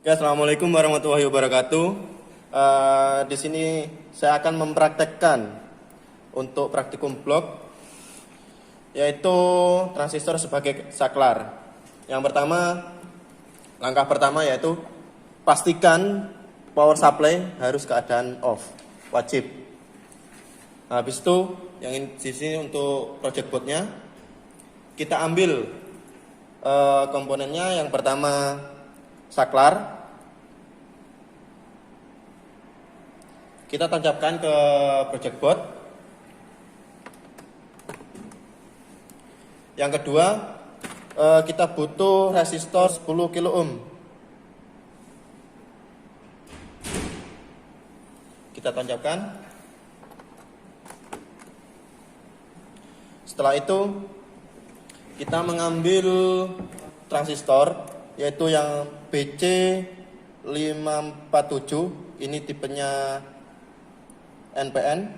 Oke, assalamualaikum warahmatullahi wabarakatuh. Di sini saya akan mempraktekkan untuk praktikum blok, yaitu transistor sebagai saklar. Yang pertama, langkah pertama yaitu pastikan power supply harus keadaan off, wajib. Nah, habis itu yang di sini untuk project boardnya kita ambil komponennya. Yang pertama saklar, kita tancapkan ke project board. Yang kedua, kita butuh resistor 10 kilo ohm. Kita tancapkan. Setelah itu kita mengambil transistor, yaitu yang BC547. Ini tipenya NPN.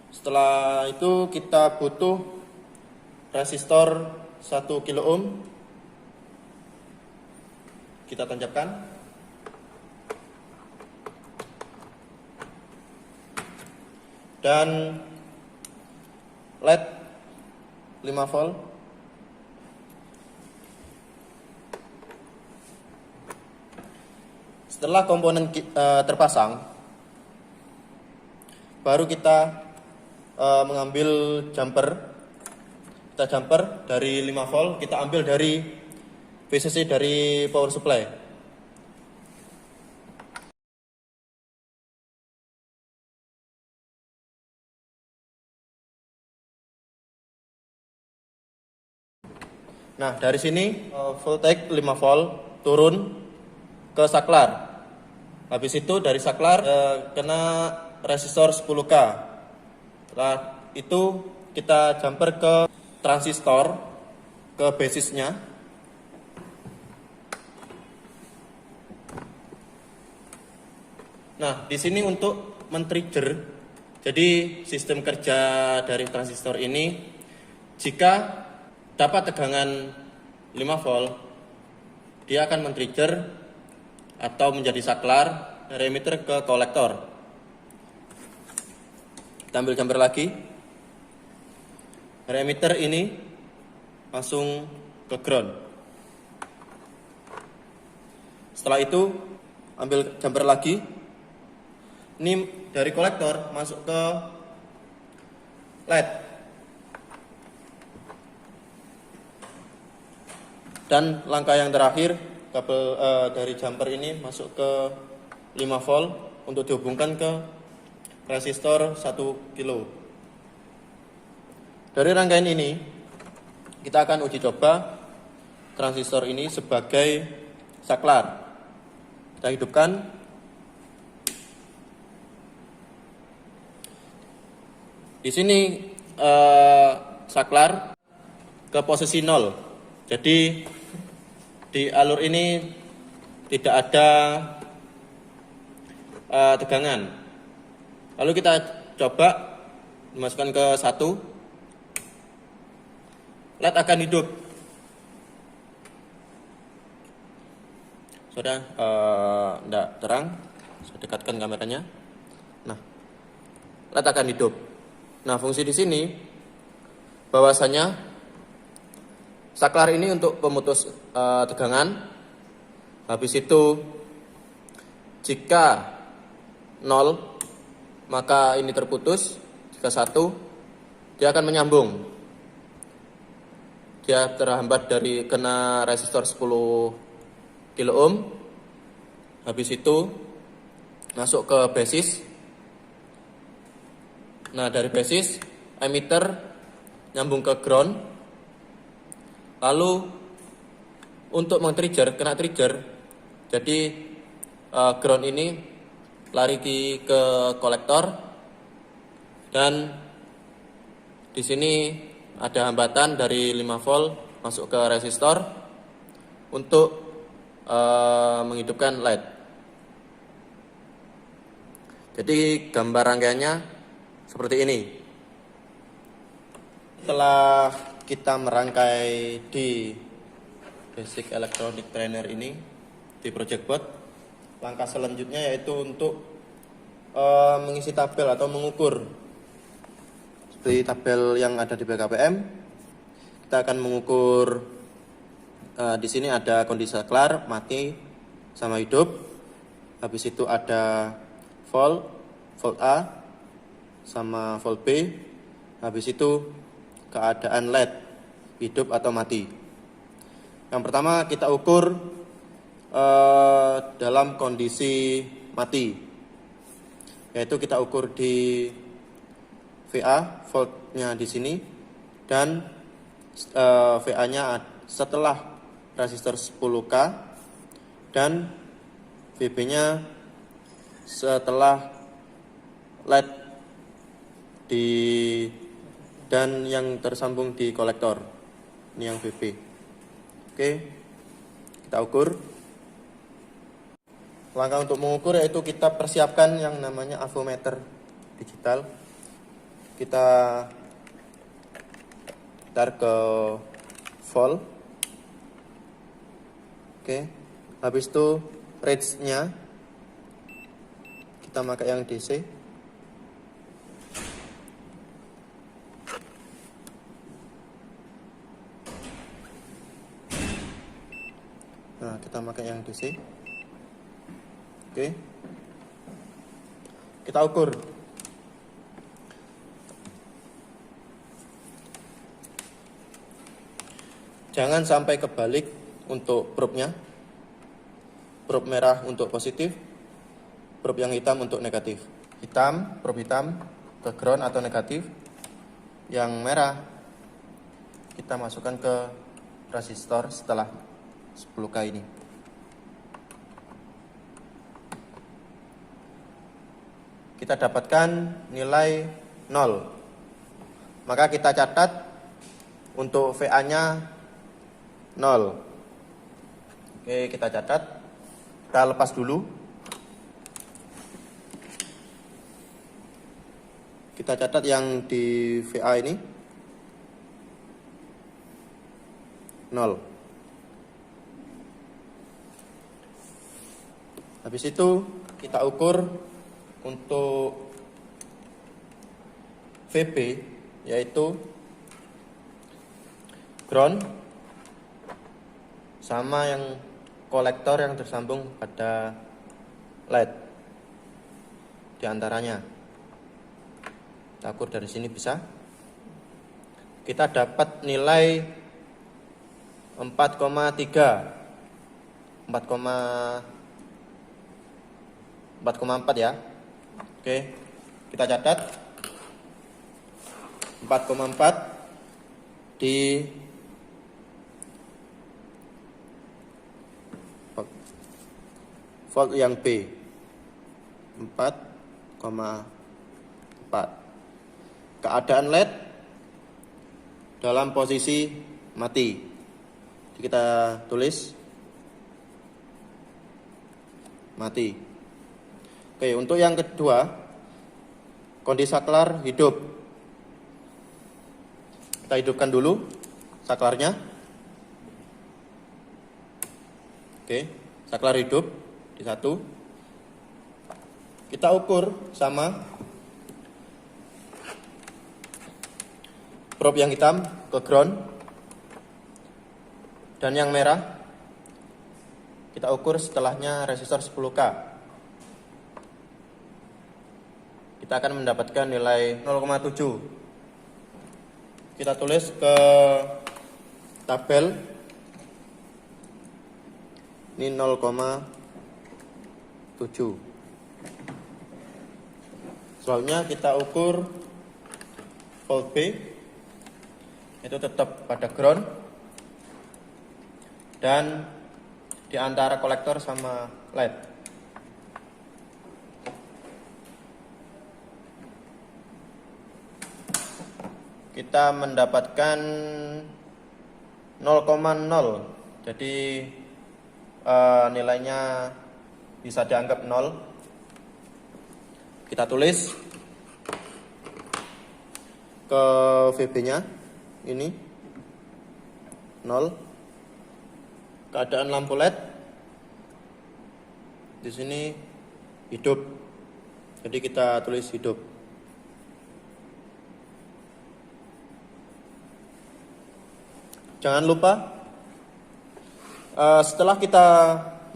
Setelah itu kita butuh resistor 1 kilo ohm. Kita tancapkan. Dan LED 5 volt. Setelah komponen terpasang, baru kita mengambil jumper. Kita jumper dari 5 volt, kita ambil dari VCC dari power supply. Nah, dari sini voltage 5 volt turun ke saklar. Habis itu dari saklar kena resistor 10K. Setelah itu kita jumper ke transistor, ke basisnya. Nah, di sini untuk men-trigger, jadi sistem kerja dari transistor ini, jika dapat tegangan 5 volt, dia akan men-trigger atau menjadi saklar dari emitter ke kolektor. Kita ambil jumper lagi. Dari emitter ini langsung ke ground. Setelah itu ambil jumper lagi. Ini dari kolektor masuk ke LED. Dan langkah yang terakhir, kabel dari jumper ini masuk ke 5 volt untuk dihubungkan ke resistor 1 kilo. Dari rangkaian ini, kita akan uji coba transistor ini sebagai saklar. Kita hidupkan. Di sini saklar ke posisi 0. Jadi di alur ini tidak ada tegangan. Lalu kita coba dimasukkan ke 1. LED akan hidup. Sudah tidak terang. Saya dekatkan kameranya. Nah, LED akan hidup. Nah, fungsi di sini bahwasanya saklar ini untuk pemutus tegangan. Habis itu jika 0 maka ini terputus. Jika 1 dia akan menyambung. Dia terhambat dari kena resistor 10 kilo ohm. Habis itu masuk ke basis. Nah, dari basis emitter nyambung ke ground. Lalu untuk men-trigger, kena trigger, jadi ground ini lari ke kolektor, dan di sini ada hambatan dari 5 volt masuk ke resistor untuk menghidupkan LED. Jadi gambar rangkaiannya seperti ini. Setelah kita merangkai di basic electronic trainer ini di project board. Langkah selanjutnya yaitu untuk mengisi tabel atau mengukur. Seperti tabel yang ada di BKPM, kita akan mengukur di sini ada kondisi saklar, mati, sama hidup. Habis itu ada volt A, sama volt B. Habis itu keadaan LED, hidup atau mati. Yang pertama kita ukur dalam kondisi mati, yaitu kita ukur di VA, voltnya di sini, dan VA-nya setelah resistor 10K, dan VB-nya setelah LED dan yang tersambung di kolektor. Ini yang VB. Oke, kita ukur. Langkah untuk mengukur yaitu kita persiapkan yang namanya avometer digital. Kita tarik ke volt. Oke, habis itu range-nya kita pakai yang DC. Nah, kita pakai yang DC. Oke, kita ukur. Jangan sampai kebalik untuk probe-nya. Probe merah untuk positif, probe yang hitam untuk negatif. Hitam, probe hitam ke ground atau negatif. Yang merah kita masukkan ke resistor setelah 10K ini. Kita dapatkan nilai 0. Maka kita catat untuk VA-nya 0. Oke, kita catat. Kita lepas dulu. Kita catat yang di VA ini 0. Habis itu kita ukur untuk VB, yaitu ground sama yang kolektor yang tersambung pada LED di antaranya. Kita ukur dari sini bisa. Kita dapat nilai 4,3, 4,4 ya. Oke, kita catat 4,4 di volt yang B 4,4. Keadaan LED dalam posisi mati. Jadi kita tulis mati. Oke, untuk yang kedua, kondisi saklar hidup. Kita hidupkan dulu saklarnya. Oke, saklar hidup di 1. Kita ukur sama probe yang hitam ke ground, dan yang merah kita ukur setelahnya resistor 10K. Kita akan mendapatkan nilai 0,7. Kita tulis ke tabel. Ini 0,7. Selanjutnya kita ukur volt B, itu tetap pada ground, dan di antara kolektor sama LED. Kita mendapatkan 0,0. Jadi nilainya bisa dianggap 0. Kita tulis ke VB-nya ini 0. keadaan lampu LED di sini hidup. Jadi kita tulis hidup. Jangan lupa setelah kita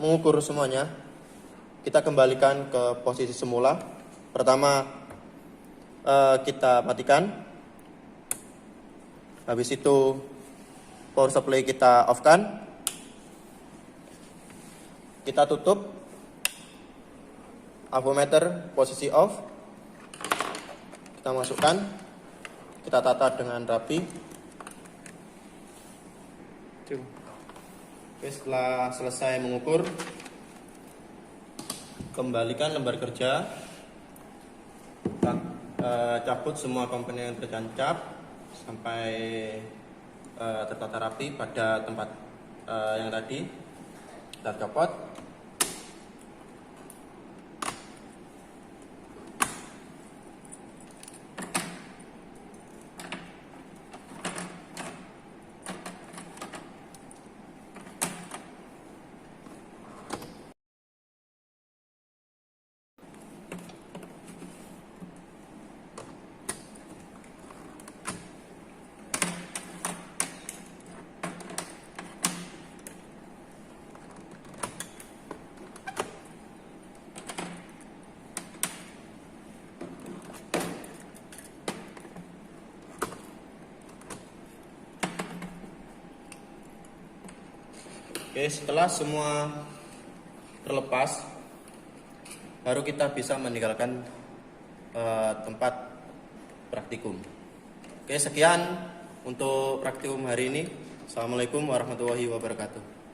mengukur semuanya, kita kembalikan ke posisi semula. Pertama kita matikan. Habis itu power supply kita off-kan. Kita tutup. Avometer posisi off. Kita masukkan. Kita tata dengan rapi. Oke, setelah selesai mengukur, kembalikan lembar kerja, cabut semua komponen yang tertancap sampai tertata rapi pada tempat yang tadi. Kita copot. Oke, setelah semua terlepas, baru kita bisa meninggalkan tempat praktikum. Oke, sekian untuk praktikum hari ini. Assalamualaikum warahmatullahi wabarakatuh.